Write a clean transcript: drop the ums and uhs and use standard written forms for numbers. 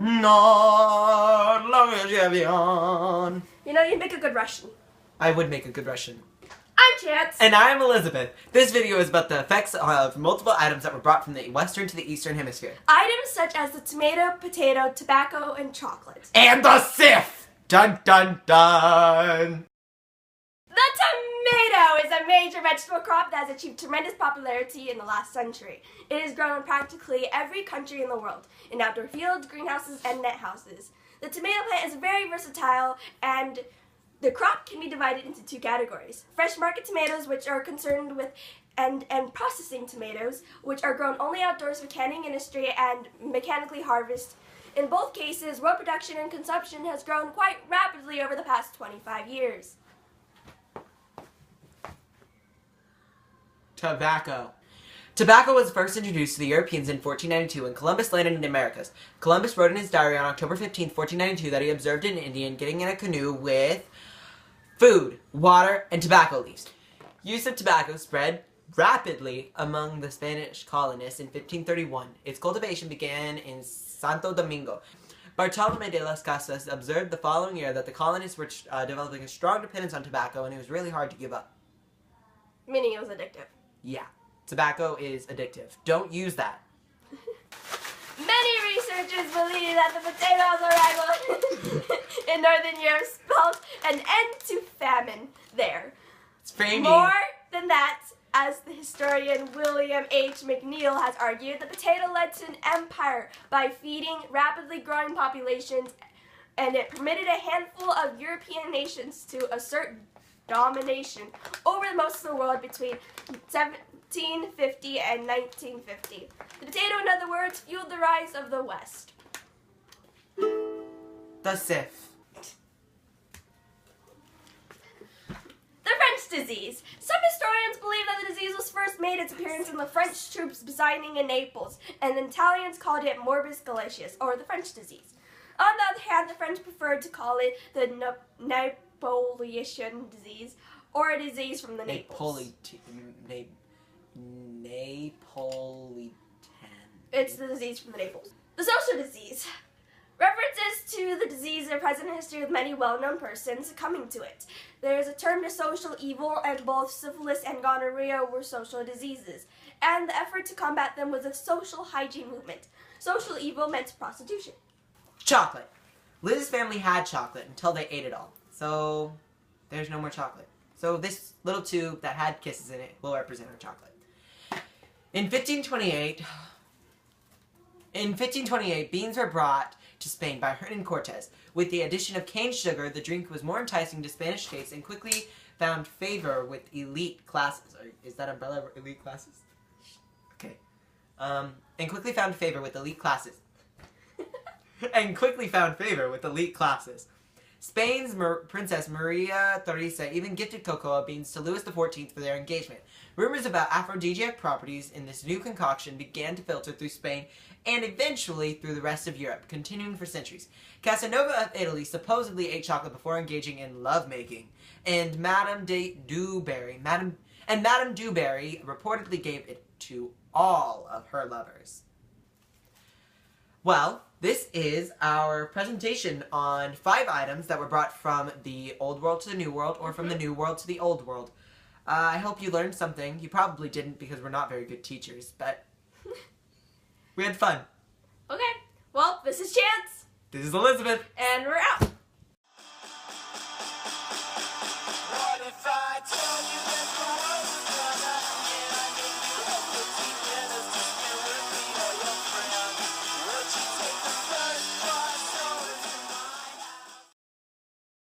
Not long as you're young. You know, you'd make a good Russian. I would make a good Russian. I'm Chance. And I'm Elizabeth. This video is about the effects of multiple items that were brought from the western to the eastern hemisphere. Items such as the tomato, potato, tobacco, and chocolate. And the Sith! Dun dun dun! The tomato is a major vegetable crop that has achieved tremendous popularity in the last century. It is grown in practically every country in the world, in outdoor fields, greenhouses, and net houses. The tomato plant is very versatile, and the crop can be divided into two categories. Fresh market tomatoes, which are concerned with and processing tomatoes, which are grown only outdoors for canning industry and mechanically harvested. In both cases, world production and consumption has grown quite rapidly over the past 25 years. Tobacco. Tobacco was first introduced to the Europeans in 1492 when Columbus landed in the Americas. Columbus wrote in his diary on October 15, 1492 that he observed an Indian getting in a canoe with food, water, and tobacco leaves. Use of tobacco spread rapidly among the Spanish colonists in 1531. Its cultivation began in Santo Domingo. Bartolome de las Casas observed the following year that the colonists were developing a strong dependence on tobacco and it was really hard to give up. Meaning it was addictive. Yeah, tobacco is addictive. Don't use that. Many researchers believe that the potato's arrival in Northern Europe spelled an end to famine there. It's framing. More than that, as the historian William H. McNeill has argued, the potato led to an empire by feeding rapidly growing populations, and it permitted a handful of European nations to assert domination over most of the world between 1750 and 1950. The potato, in other words, fueled the rise of the West. The Sith. The French disease. Some historians believe that the disease was first made its appearance in the French troops residing in Naples, and the Italians called it morbus glacius, or the French disease. On the other hand, the French preferred to call it the Napolitan disease, or a disease from the Naples. Napolitan. It's the disease from the Naples. The social disease. References to the disease are present in history with many well-known persons succumbing to it. There is a term to social evil, and both syphilis and gonorrhea were social diseases, and the effort to combat them was a social hygiene movement. Social evil meant prostitution. Chocolate. Liz's family had chocolate until they ate it all. So, there's no more chocolate. So this little tube that had kisses in it will represent our chocolate. In 1528, beans were brought to Spain by Hernan Cortes. With the addition of cane sugar, the drink was more enticing to Spanish tastes and quickly found favor with elite classes. Is that umbrella elite classes? Okay. And quickly found favor with elite classes. Spain's Princess Maria Theresa even gifted cocoa beans to Louis XIV for their engagement. Rumors about aphrodisiac properties in this new concoction began to filter through Spain and eventually through the rest of Europe, continuing for centuries. Casanova of Italy supposedly ate chocolate before engaging in lovemaking, and Madame du Barry reportedly gave it to all of her lovers. Well, this is our presentation on 5 items that were brought from the old world to the new world, or from the new world to the old world. I hope you learned something. You probably didn't because we're not very good teachers, but we had fun. Okay, well, this is Chance. This is Elizabeth. And we're out. What if I tell you that